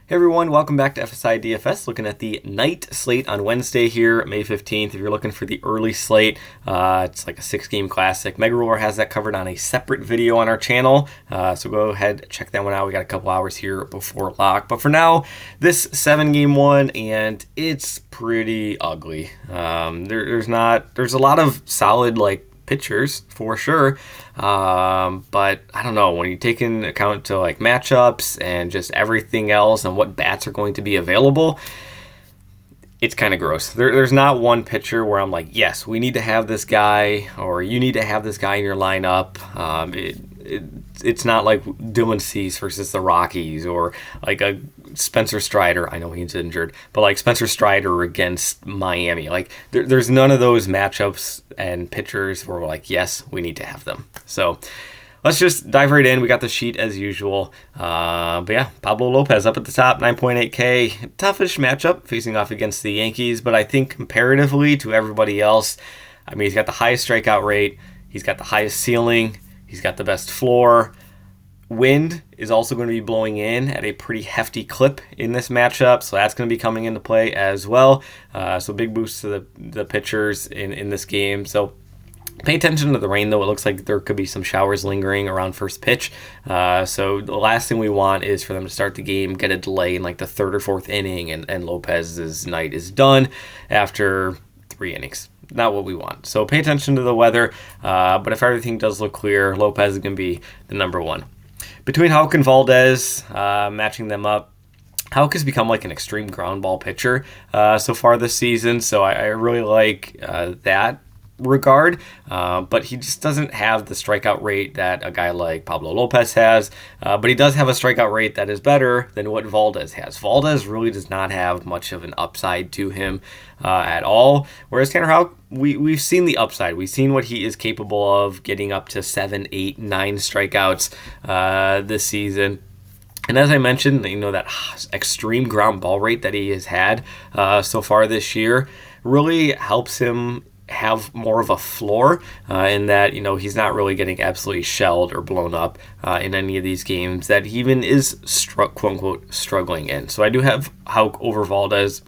Hey everyone, welcome back to FSi DFS. Looking at the night slate on Wednesday here, May 15th. If you're looking for the early slate, it's like a 6-game classic. Mega Ruler has that covered on a separate video on our channel, so go ahead, check that one out. We got a couple hours here before lock. But for now, this 7-game one, and it's pretty ugly. There's a lot of solid pitchers for sure, but I don't know, when you take into account to matchups and just everything else and what bats are going to be available, it's kind of gross. There's not one pitcher where I'm like, yes, we need to have this guy, or you need to have this guy in your lineup. It's not like Dylan Cease versus the Rockies, or like a Spencer Strider. I know he's injured, but like Spencer Strider against Miami. There's none of those matchups and pitchers where we're like, yes, we need to have them. So let's just dive right in. We got the sheet as usual. But yeah, Pablo Lopez up at the top, 9.8K. Toughish matchup facing off against the Yankees, but I think comparatively to everybody else, I mean, he's got the highest strikeout rate. He's got the highest ceiling. He's got the best floor. Wind is also going to be blowing in at a pretty hefty clip in this matchup, so that's going to be coming into play as well. So big boost to the pitchers in this game. So pay attention to the rain, though. It looks like there could be some showers lingering around first pitch. So the last thing we want is for them to start the game, get a delay in like the third or fourth inning, and Lopez's night is done after 3 innings. Not what we want. So pay attention to the weather. But if everything does look clear, Lopez is going to be the number one. Between Houck and Valdez, matching them up, Houck has become like an extreme ground ball pitcher so far this season. So I really like that regard, but he just doesn't have the strikeout rate that a guy like Pablo Lopez has, but he does have a strikeout rate that is better than what Valdez has. Valdez really does not have much of an upside to him at all, whereas Tanner Houck, we've seen the upside. We've seen what he is capable of, getting up to 7, 8, 9 strikeouts this season. And as I mentioned, that extreme ground ball rate that he has had so far this year really helps him have more of a floor in that, he's not really getting absolutely shelled or blown up in any of these games that he even is quote unquote struggling in. So I do have Houck over Valdez,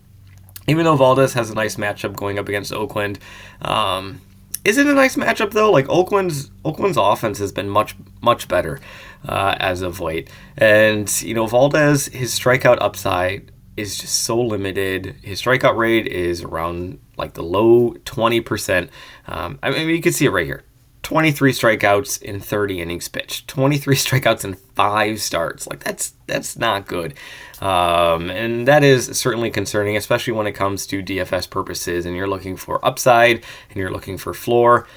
even though Valdez has a nice matchup going up against Oakland. Is it a nice matchup though? Like Oakland's offense has been much better as of late, and Valdez, his strikeout upside is just so limited. His strikeout rate is around like the low 20%. I mean, you can see it right here. 23 strikeouts in 30 innings pitched. 23 strikeouts in 5 starts. Like that's not good. And that is certainly concerning, especially when it comes to DFS purposes and you're looking for upside and you're looking for floor.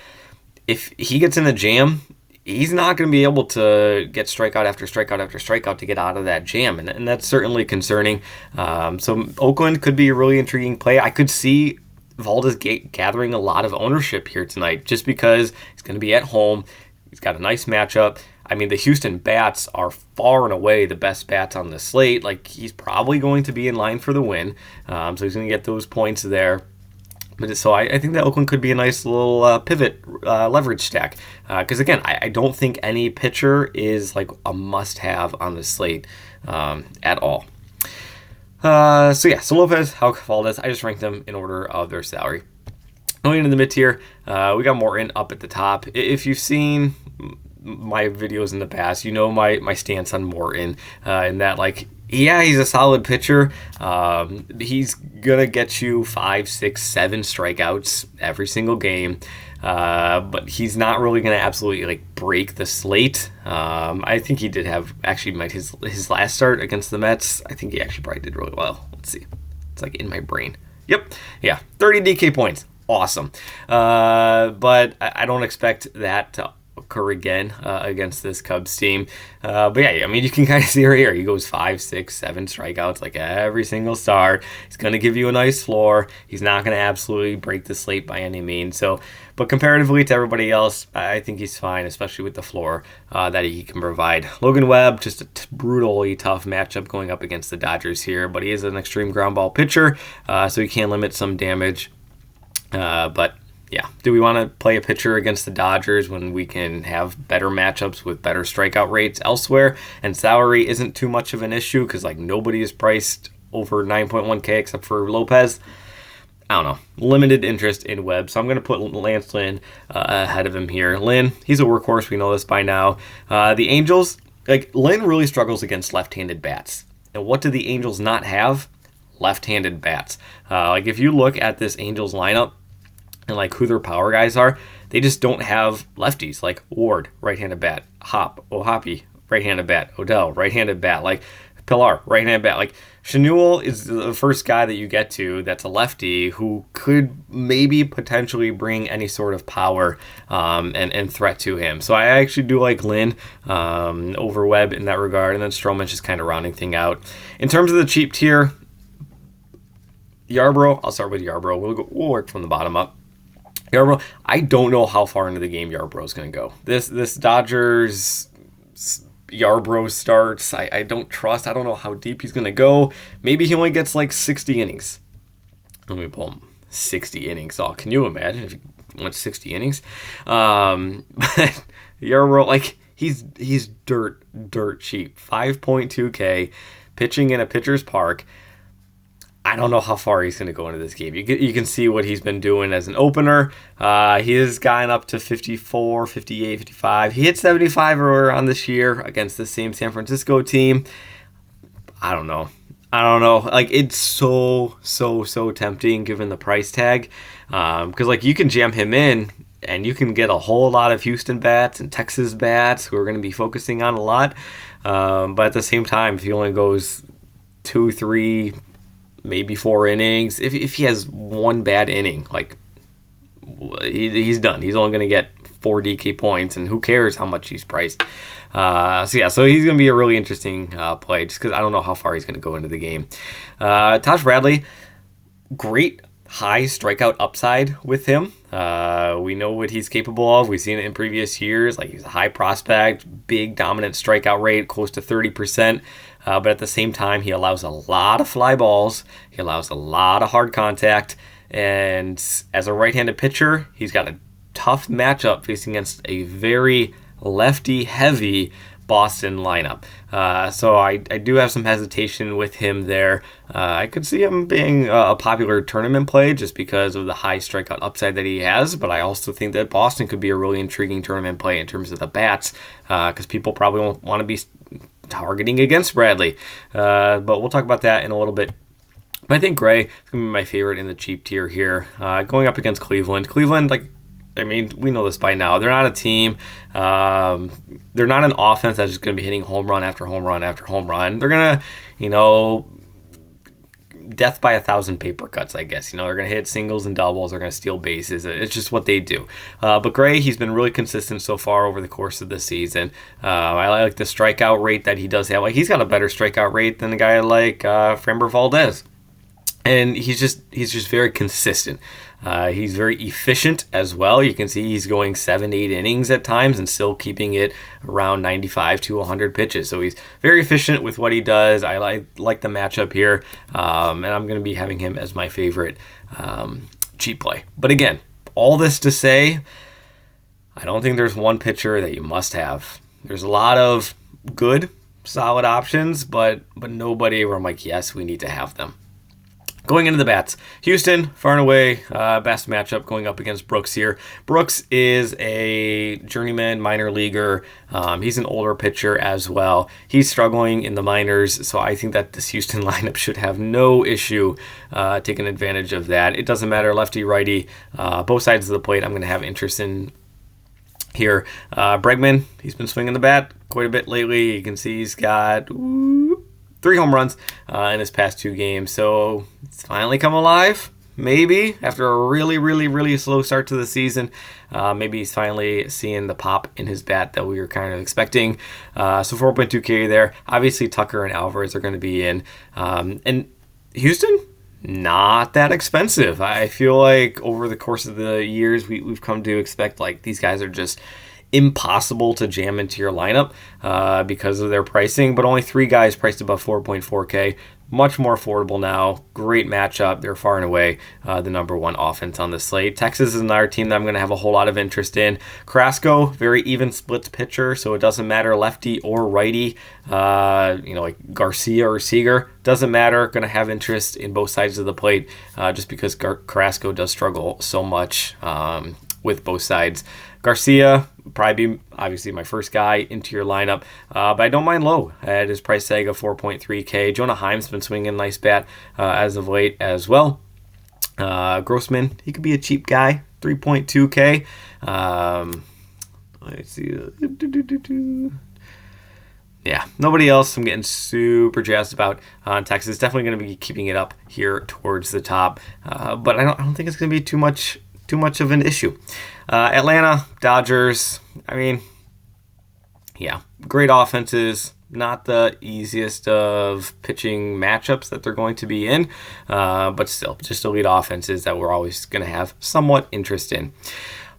If he gets in a jam, he's not going to be able to get strikeout after strikeout after strikeout to get out of that jam, and that's certainly concerning. So Oakland could be a really intriguing play. I could see Valdez gathering a lot of ownership here tonight just because he's going to be at home. He's got a nice matchup. I mean, the Houston bats are far and away the best bats on the slate. Like, he's probably going to be in line for the win, so he's going to get those points there. But so I think that Oakland could be a nice little pivot leverage stack. Because again, I don't think any pitcher is like a must-have on the slate at all. So Lopez, Houck, Valdez, I just ranked them in order of their salary. Going into the mid-tier, we got Morton up at the top. If you've seen my videos in the past, my stance on Morton, and that he's a solid pitcher. He's going to get you 5, 6, 7 strikeouts every single game. But he's not really going to absolutely break the slate. I think he did have his last start against the Mets. I think he actually probably did really well. Let's see. It's in my brain. Yep. Yeah. 30 DK points. Awesome. But I don't expect that to occur again against this Cubs team. But yeah, I mean, you can kind of see right here. He goes 5, 6, 7 strikeouts every single start. He's going to give you a nice floor. He's not going to absolutely break the slate by any means. So, but comparatively to everybody else, I think he's fine, especially with the floor that he can provide. Logan Webb, just a brutally tough matchup going up against the Dodgers here, but he is an extreme ground ball pitcher, so he can limit some damage. But Yeah. Do we want to play a pitcher against the Dodgers when we can have better matchups with better strikeout rates elsewhere? And salary isn't too much of an issue because like nobody is priced over 9.1K except for Lopez. I don't know. Limited interest in Webb. So I'm going to put Lance Lynn ahead of him here. Lynn, he's a workhorse. We know this by now. The Angels, like Lynn really struggles against left-handed bats. And what do the Angels not have? Left-handed bats. Like if you look at this Angels lineup, and like who their power guys are, they just don't have lefties. Like Ward, right-handed bat. Hoppy, right-handed bat. Odell, right-handed bat. Like Pilar, right-handed bat. Like Chenul is the first guy that you get to that's a lefty who could maybe potentially bring any sort of power and threat to him. So I actually do like Lynn over Webb in that regard. And then Stroman's just kind of rounding thing out. In terms of the cheap tier, Yarbrough, I'll start with Yarbrough. We'll work from the bottom up. Yarbrough, I don't know how far into the game Yarbrough is going to go. This Dodgers Yarbrough starts, I don't trust. I don't know how deep he's going to go. Maybe he only gets like 60 innings. Let me pull him. 60 innings. Oh, can you imagine if he went 60 innings? But Yarbrough, like he's dirt cheap. 5.2K, pitching in a pitcher's park. I don't know how far he's going to go into this game. You can see what he's been doing as an opener. He has gotten up to 54, 58, 55. He hit 75 earlier on this year against the same San Francisco team. I don't know. Like, it's so tempting given the price tag. Because, like, you can jam him in, and you can get a whole lot of Houston bats and Texas bats who are going to be focusing on a lot. But at the same time, if he only goes 2, 3... maybe 4 innings. If he has one bad inning, like he's done. He's only going to get 4 DK points, and who cares how much he's priced. So he's going to be a really interesting play just because I don't know how far he's going to go into the game. Tosh Bradley, great high strikeout upside with him. We know what he's capable of. We've seen it in previous years. Like he's a high prospect, big dominant strikeout rate, close to 30%. But at the same time, he allows a lot of fly balls. He allows a lot of hard contact. And as a right-handed pitcher, he's got a tough matchup facing against a very lefty-heavy Boston lineup. So I do have some hesitation with him there. I could see him being a popular tournament play just because of the high strikeout upside that he has, but I also think that Boston could be a really intriguing tournament play in terms of the bats, because people probably won't want to be targeting against Bradley. But we'll talk about that in a little bit. But I think Gray is going to be my favorite in the cheap tier here. Going up against Cleveland. Cleveland, we know this by now. They're not a team. They're not an offense that's just going to be hitting home run after home run after home run. They're going to, death by 1,000 paper cuts, I guess. They're going to hit singles and doubles. They're going to steal bases. It's just what they do. But Gray, he's been really consistent so far over the course of the season. I like the strikeout rate that he does have. Like, he's got a better strikeout rate than a guy like Framber Valdez. And he's just very consistent. He's very efficient as well. You can see he's going 7-8 innings at times and still keeping it around 95 to 100 pitches. So he's very efficient with what he does. I like the matchup here, and I'm going to be having him as my favorite cheap play. But again, all this to say, I don't think there's one pitcher that you must have. There's a lot of good, solid options, but nobody where I'm like, yes, we need to have them. Going into the bats, Houston, far and away, best matchup going up against Brooks here. Brooks is a journeyman minor leaguer. He's an older pitcher as well. He's struggling in the minors, so I think that this Houston lineup should have no issue taking advantage of that. It doesn't matter, lefty, righty, both sides of the plate. I'm going to have interest in here. Bregman, he's been swinging the bat quite a bit lately. You can see he's got 3 home runs in his past 2 games. So it's finally come alive, maybe, after a really slow start to the season. Maybe he's finally seeing the pop in his bat that we were kind of expecting. So 4.2K there. Obviously, Tucker and Alvarez are going to be in. And Houston, not that expensive. I feel like over the course of the years, we've come to expect, like, these guys are just impossible to jam into your lineup because of their pricing, but only 3 guys priced above 4.4K. Much more affordable now. Great matchup. They're far and away the number 1 offense on the slate. Texas is another team that I'm going to have a whole lot of interest in. Carrasco, very even splits pitcher, so it doesn't matter lefty or righty. Like Garcia or Seager, doesn't matter. Going to have interest in both sides of the plate just because Carrasco does struggle so much with both sides. Garcia, probably be obviously my first guy into your lineup, but I don't mind Lowe at his price tag of 4.3K. Jonah Heim's been swinging a nice bat as of late as well. Grossman, he could be a cheap guy, 3.2K. Let's see. Yeah, nobody else I'm getting super jazzed about on Texas. Definitely going to be keeping it up here towards the top, but I don't think it's going to be too much of an issue. Atlanta, Dodgers, I mean, yeah, great offenses, not the easiest of pitching matchups that they're going to be in, but still, just elite offenses that we're always going to have somewhat interest in.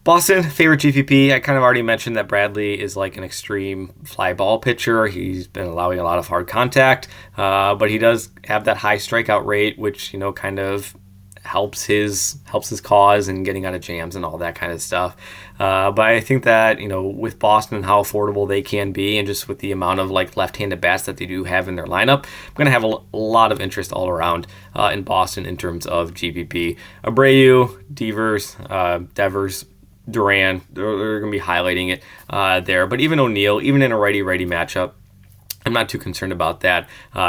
Boston, favorite GPP. I kind of already mentioned that Bradley is like an extreme fly ball pitcher. He's been allowing a lot of hard contact, but he does have that high strikeout rate, which, kind of helps his cause and getting out of jams and all that kind of stuff. But I think that, with Boston and how affordable they can be, and just with the amount of like left-handed bats that they do have in their lineup, I'm going to have a lot of interest all around in Boston in terms of GPP. Abreu, Devers, Duran, they're going to be highlighting it there. But even O'Neill, even in a righty-righty matchup, I'm not too concerned about that,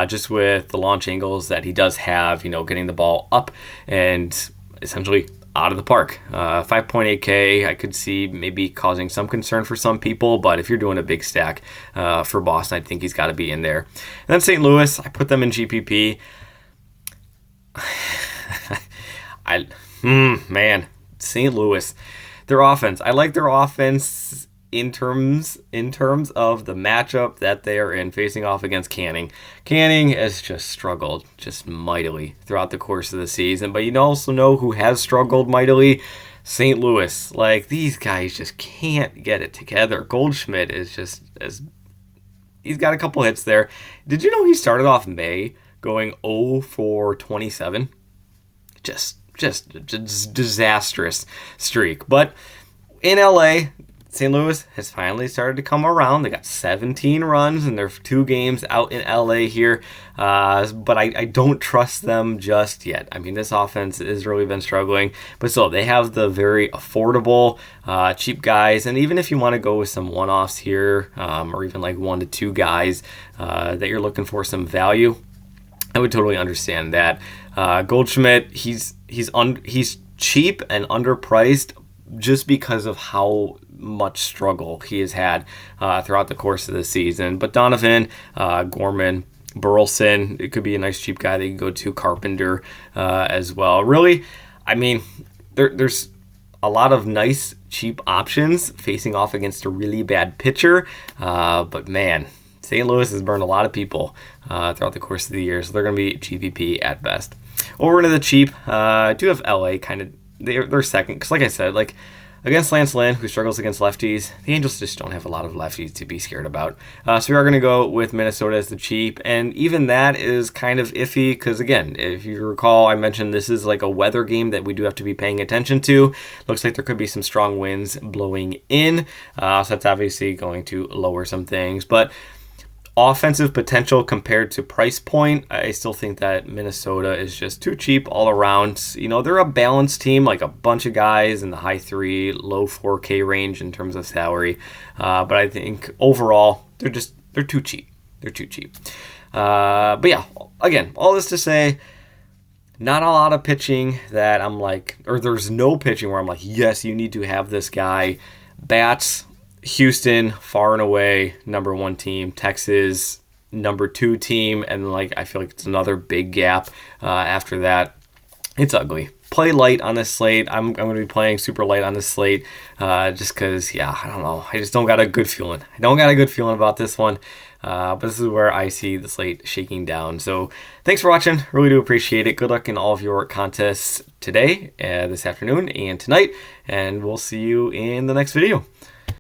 just with the launch angles that he does have, getting the ball up and essentially out of the park. 5.8K, I could see maybe causing some concern for some people, but if you're doing a big stack for Boston, I think he's got to be in there. And then St. Louis, I put them in GPP. Man, St. Louis, their offense. I like their offense in terms of the matchup that they are in, facing off against Canning. Canning has just struggled just mightily throughout the course of the season, but you also know who has struggled mightily? St. Louis. Like, these guys just can't get it together. Goldschmidt is he's got a couple hits there. Did you know he started off May going 0 for 27? Just a disastrous streak. But in LA, St. Louis has finally started to come around. They got 17 runs in their 2 games out in LA here, but I don't trust them just yet. I mean, this offense has really been struggling, but still, they have the very affordable, cheap guys, and even if you want to go with some one-offs here, or even like 1 to 2 guys that you're looking for some value, I would totally understand that. Goldschmidt, he's cheap and underpriced just because of how much struggle he has had throughout the course of the season. But Donovan, Gorman, Burleson, it could be a nice cheap guy that you can go to. Carpenter as well. Really, I mean, there's a lot of nice cheap options facing off against a really bad pitcher. But man, St. Louis has burned a lot of people throughout the course of the year, so they're going to be GPP at best. Over into the cheap, I do have LA kind of. They're second, because like I said, like against Lance Lynn, who struggles against lefties, the Angels just don't have a lot of lefties to be scared about. So we are going to go with Minnesota as the cheap, and even that is kind of iffy, because again, if you recall, I mentioned this is like a weather game that we do have to be paying attention to. Looks like there could be some strong winds blowing in, so that's obviously going to lower some things, but offensive potential compared to price point, I still think that Minnesota is just too cheap all around. They're a balanced team, like a bunch of guys in the high 3, low 4K range in terms of salary. But I think overall, they're too cheap. They're too cheap. But yeah, again, all this to say, not a lot of pitching that I'm like, or there's no pitching where I'm like, yes, you need to have this guy. Bats, Houston, far and away, number 1 team. Texas, number 2 team. And I feel like it's another big gap after that. It's ugly. Play light on this slate. I'm going to be playing super light on this slate just because, I don't know. I just don't got a good feeling. I don't got a good feeling about this one. But this is where I see the slate shaking down. So thanks for watching. Really do appreciate it. Good luck in all of your contests today, this afternoon, and tonight. And we'll see you in the next video.